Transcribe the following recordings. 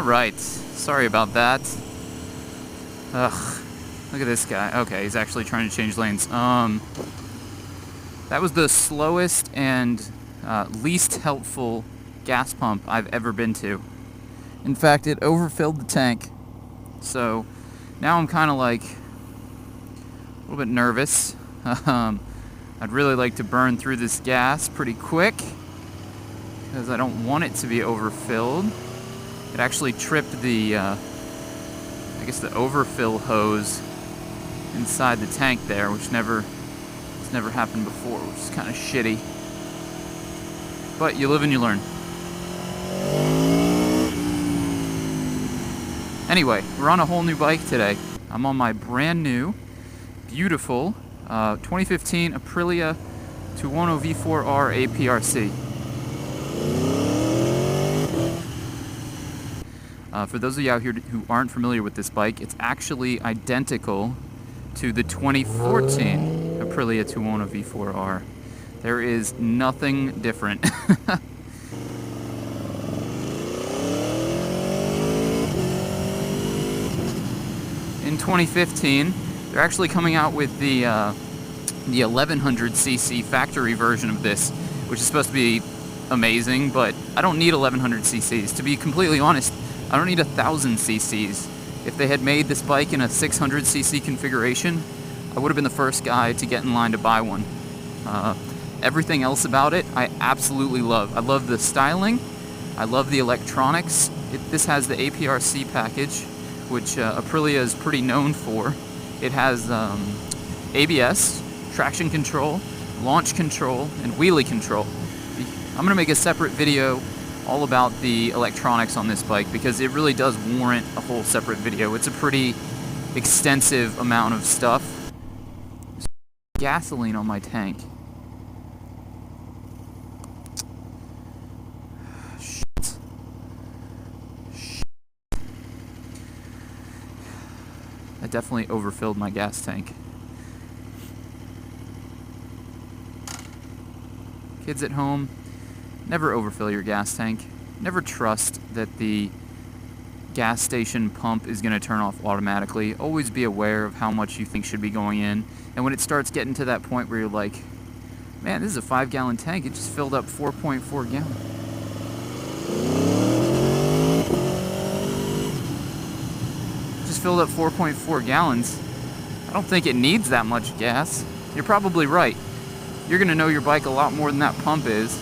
Alright, sorry about that. Ugh, look at this guy. Okay, he's actually trying to change lanes. That was the slowest and least helpful gas pump I've ever been to. In fact, it overfilled the tank. So now I'm kind of like a little bit nervous. I'd really like to burn through this gas pretty quick because I don't want it to be overfilled. It actually tripped the, I guess the overfill hose inside the tank there, which never happened before, which is kind of shitty. But you live and you learn. Anyway, we're on a whole new bike today. I'm on my brand new, beautiful 2015 Aprilia Tuono V4R aPRC. For those of you out here who aren't familiar with this bike, it's actually identical to the 2014 Aprilia Tuono V4R. There is nothing different. In 2015, they're actually coming out with the 1100cc factory version of this, which is supposed to be amazing, but I don't need 1100cc's. To be completely honest, I don't need 1000 cc's. If they had made this bike in a 600cc configuration, I would have been the first guy to get in line to buy one. Everything else about it, I absolutely love. I love the styling. I love the electronics. This has the aPRC package, which Aprilia is pretty known for. It has ABS, traction control, launch control, and wheelie control. I'm going to make a separate video all about the electronics on this bike because it really does warrant a whole separate video. It's a pretty extensive amount of stuff. Gasoline on my tank. Shit. I definitely overfilled my gas tank. Kids at home, never overfill your gas tank. Never trust that the gas station pump is going to turn off automatically. Always be aware of how much you think should be going in. And when it starts getting to that point where you're like, man, this is a 5-gallon tank. It just filled up 4.4 gallons. Just filled up 4.4 gallons. I don't think it needs that much gas. You're probably right. You're going to know your bike a lot more than that pump is.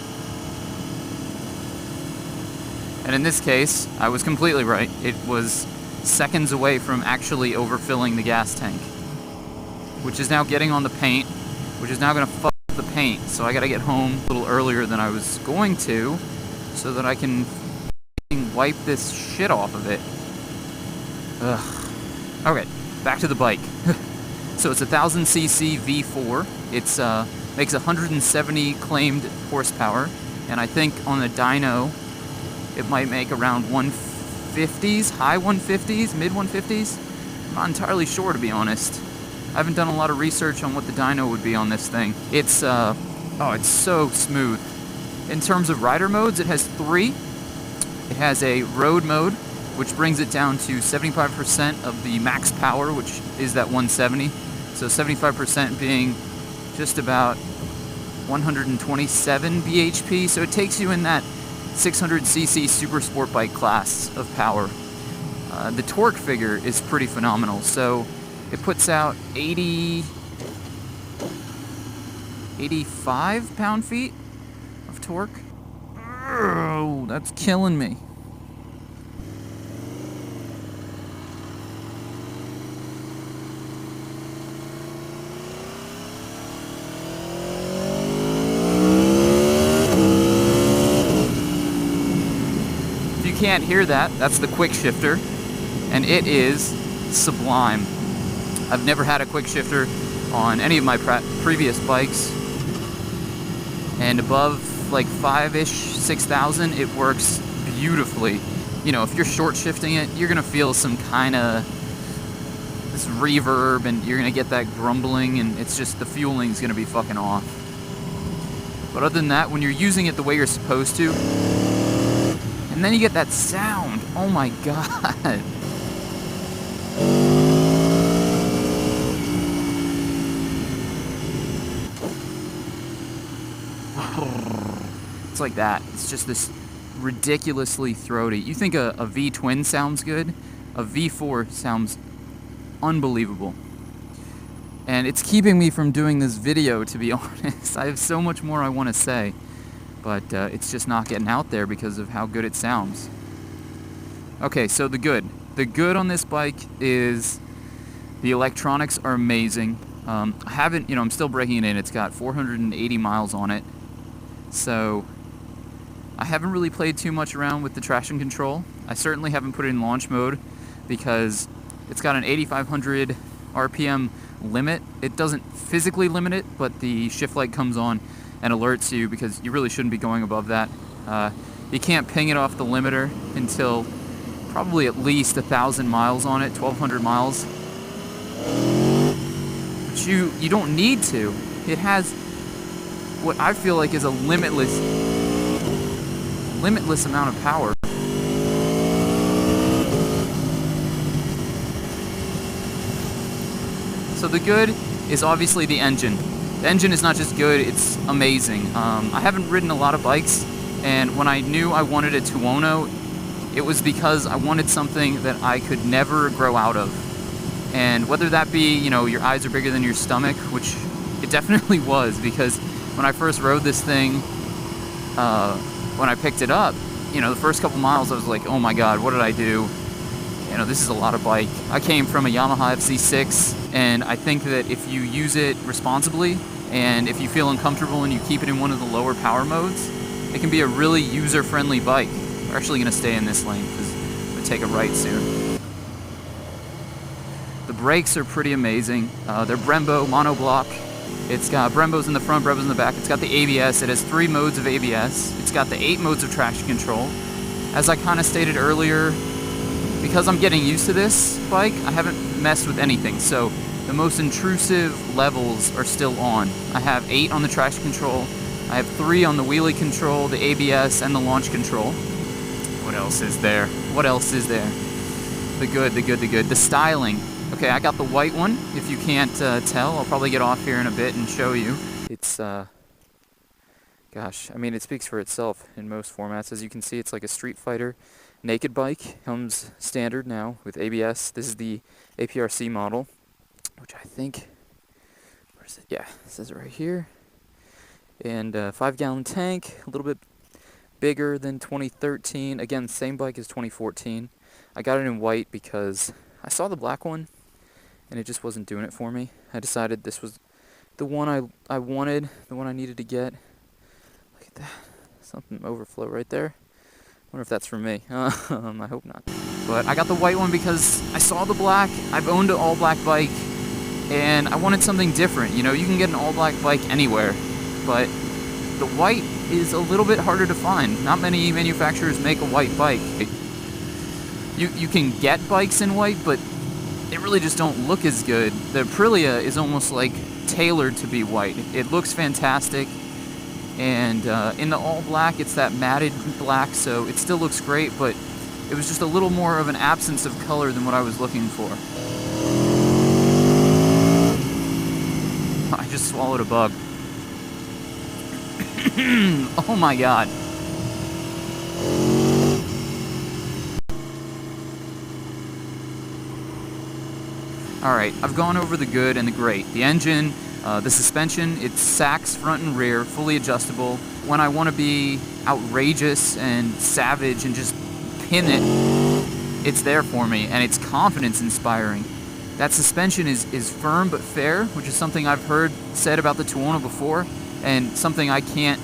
And in this case, I was completely right. It was seconds away from actually overfilling the gas tank, which is now getting on the paint, which is now going to fuck up the paint. So I got to get home a little earlier than I was going to so that I can wipe this shit off of it. Ugh. Okay, back to the bike. So it's a 1000cc V4. It's makes 170 claimed horsepower, and I think on the dyno it might make around 150s, high 150s, mid 150s. I'm not entirely sure, to be honest. I haven't done a lot of research on what the dyno would be on this thing. It's it's so smooth. In terms of rider modes, it has 3. It has a road mode, which brings it down to 75% of the max power, which is that 170. So 75% being just about 127 bhp. So it takes you in that 600cc super sport bike class of power. The torque figure is pretty phenomenal. So it puts out 85 pound-feet of torque. Oh, that's killing me. Can't hear that. That's the quick shifter, and it is sublime. I've never had a quick shifter on any of my previous bikes, and above like 5-ish, 6,000, it works beautifully. You know, if you're short shifting it, you're gonna feel some kind of this reverb, and you're gonna get that grumbling, and it's just the fueling's gonna be fucking off. But other than that, when you're using it the way you're supposed to, and And then you get that sound. Oh my god. It's like that. It's just this ridiculously throaty. You think a V-twin sounds good? A V4 sounds unbelievable. And it's keeping me from doing this video, to be honest. I have so much more I want to say, but it's just not getting out there because of how good it sounds. Okay, so the good. The good on this bike is the electronics are amazing. I haven't, I'm still breaking it in. It's got 480 miles on it. So I haven't really played too much around with the traction control. I certainly haven't put it in launch mode because it's got an 8,500 RPM limit. It doesn't physically limit it, but the shift light comes on and alerts you because you really shouldn't be going above that. You can't ping it off the limiter until probably at least 1,000 miles on it, 1,200 miles. But you don't need to. It has what I feel like is a limitless amount of power. So the good is obviously the engine. The engine is not just good, it's amazing. I haven't ridden a lot of bikes, and when I knew I wanted a Tuono, it was because I wanted something that I could never grow out of. And whether that be, your eyes are bigger than your stomach, which it definitely was, because when I first rode this thing, when I picked it up, the first couple miles I was like, oh my god, what did I do? This is a lot of bike. I came from a Yamaha FC6, and I think that if you use it responsibly, and if you feel uncomfortable and you keep it in one of the lower power modes, it can be a really user-friendly bike. We're actually going to stay in this lane because we're going to take a right soon. The brakes are pretty amazing. They're Brembo monoblock. It's got Brembos in the front, Brembos in the back. It's got the ABS. It has 3 modes of ABS. It's got the 8 modes of traction control. As I kind of stated earlier, because I'm getting used to this bike, I haven't messed with anything. So the most intrusive levels are still on. I have 8 on the traction control. I have 3 on the wheelie control, the ABS, and the launch control. What else is there? What else is there? The good, the good, the good. The styling. Okay, I got the white one. If you can't tell, I'll probably get off here in a bit and show you. It's, gosh, I mean, it speaks for itself in most formats. As you can see, it's like a Street Fighter naked bike. Comes standard now with ABS. This is the aPRC model, which I think, where is it? Yeah, it says it right here. And 5-gallon tank, a little bit bigger than 2013. Again, same bike as 2014. I got it in white because I saw the black one and it just wasn't doing it for me. I decided this was the one I wanted, the one I needed to get. Look at that. Something overflow right there. Wonder if that's for me. I hope not. But I got the white one because I saw the black. I've owned an all-black bike and I wanted something different. You can get an all-black bike anywhere, but the white is a little bit harder to find. Not many manufacturers make a white bike. You can get bikes in white, but they really just don't look as good. The Aprilia is almost like tailored to be white. It looks fantastic, and in the all black, it's that matted black, so it still looks great, but it was just a little more of an absence of color than what I was looking for. I just swallowed a bug. Oh my god. Alright, I've gone over the good and the great. The engine, the suspension, it's Sachs front and rear, fully adjustable. When I want to be outrageous and savage and just pin it, it's there for me, and it's confidence inspiring. That suspension is firm but fair, which is something I've heard said about the Tuono before, and something I can't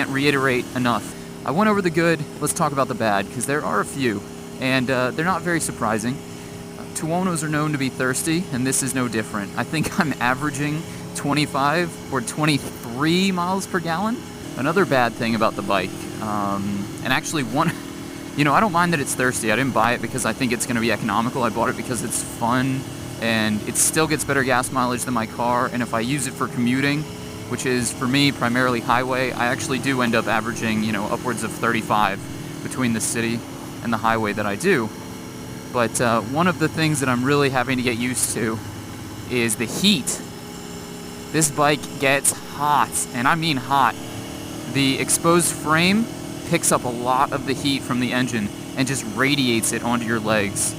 reiterate enough. I went over the good, let's talk about the bad, because there are a few, and they're not very surprising. Tuonos are known to be thirsty, and this is no different. I think I'm averaging 25 or 23 miles per gallon. Another bad thing about the bike, and actually I don't mind that it's thirsty. I didn't buy it because I think it's going to be economical. I bought it because it's fun, and it still gets better gas mileage than my car, and if I use it for commuting, which is, for me, primarily highway, I actually do end up averaging, upwards of 35. between the city and the highway that I do. But one of the things that I'm really having to get used to is the heat. This bike gets hot, and I mean hot. The exposed frame picks up a lot of the heat from the engine and just radiates it onto your legs.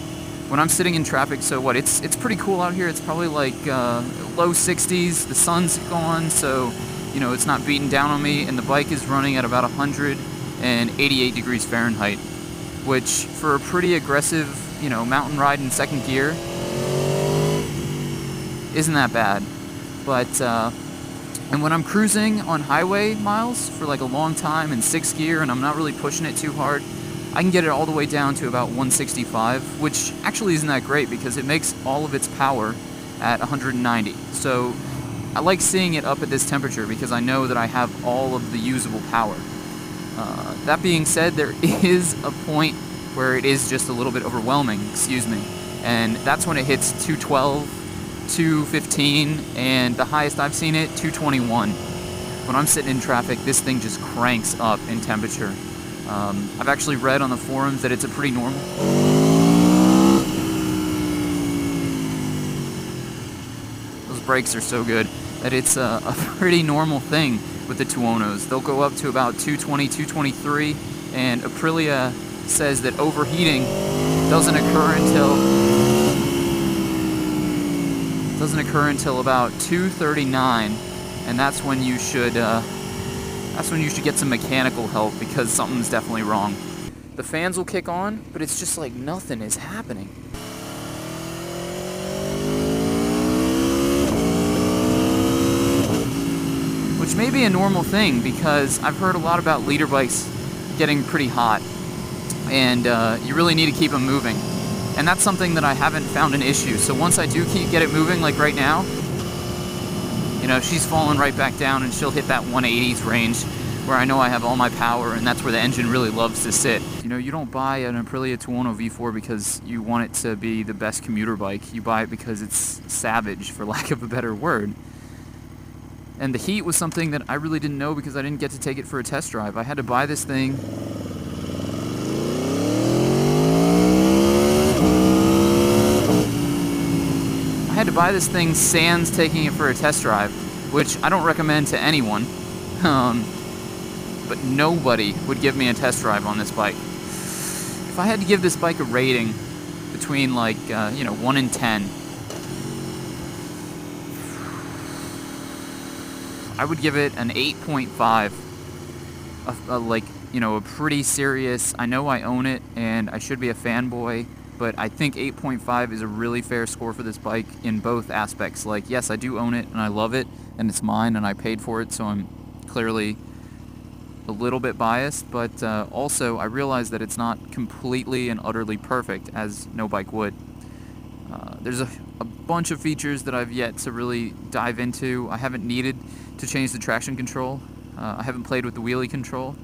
When I'm sitting in traffic, so what, it's pretty cool out here. It's probably like low 60s, the sun's gone, so you know, it's not beating down on me, and the bike is running at about 188 degrees Fahrenheit, which for a pretty aggressive, you know, mountain ride in second gear isn't that bad. But and when I'm cruising on highway miles for like a long time in 6th gear and I'm not really pushing it too hard, I can get it all the way down to about 165, which actually isn't that great because it makes all of its power at 190. So I like seeing it up at this temperature because I know that I have all of the usable power. That being said, there is a point where it is just a little bit overwhelming, and that's when it hits 212, 215, and the highest I've seen it, 221. When I'm sitting in traffic, this thing just cranks up in temperature. I've actually read on the forums that it's a pretty normal. Those brakes are so good that it's a pretty normal thing with the Tuonos. They'll go up to about 220, 223, and Aprilia says that overheating doesn't occur until about 239, and that's when you should get some mechanical help because something's definitely wrong. The fans will kick on, but it's just like nothing is happening. Which may be a normal thing because I've heard a lot about leader bikes getting pretty hot, and you really need to keep them moving. And that's something that I haven't found an issue. So once I do get it moving, like right now, you know, she's falling right back down and she'll hit that 180s range where I know I have all my power, and that's where the engine really loves to sit. You know, you don't buy an Aprilia Tuono V4 because you want it to be the best commuter bike. You buy it because it's savage, for lack of a better word. And the heat was something that I really didn't know because I didn't get to take it for a test drive. I had to buy this thing. Sans taking it for a test drive, which I don't recommend to anyone. But nobody would give me a test drive on this bike. If I had to give this bike a rating between like, 1 and 10, I would give it an 8.5. A pretty serious, I know I own it and I should be a fanboy, but I think 8.5 is a really fair score for this bike in both aspects. Like, yes, I do own it and I love it and it's mine and I paid for it, so I'm clearly a little bit biased, but also I realize that it's not completely and utterly perfect, as no bike would. There's a bunch of features that I've yet to really dive into. I haven't needed to change the traction control. I haven't played with the wheelie control.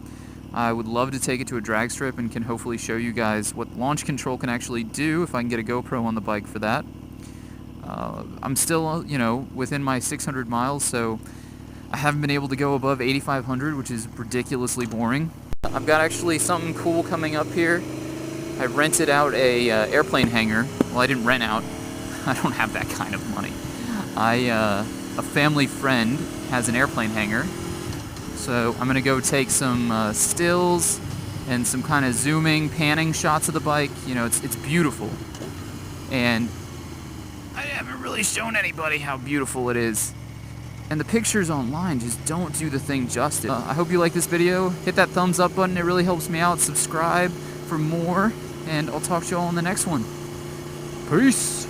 I would love to take it to a drag strip and can hopefully show you guys what launch control can actually do if I can get a GoPro on the bike for that. I'm still, within my 600 miles, so I haven't been able to go above 8,500, which is ridiculously boring. I've got actually something cool coming up here. I rented out a airplane hangar. Well, I didn't rent out. I don't have that kind of money. A family friend has an airplane hangar. So I'm gonna go take some stills and some kind of zooming, panning shots of the bike. You know, it's beautiful. And I haven't really shown anybody how beautiful it is. And the pictures online just don't do the thing justice. I hope you like this video. Hit that thumbs up button, it really helps me out. Subscribe for more, and I'll talk to you all in the next one. Peace!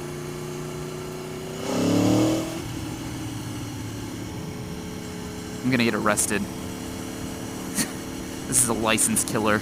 I'm gonna get arrested. This is a license killer.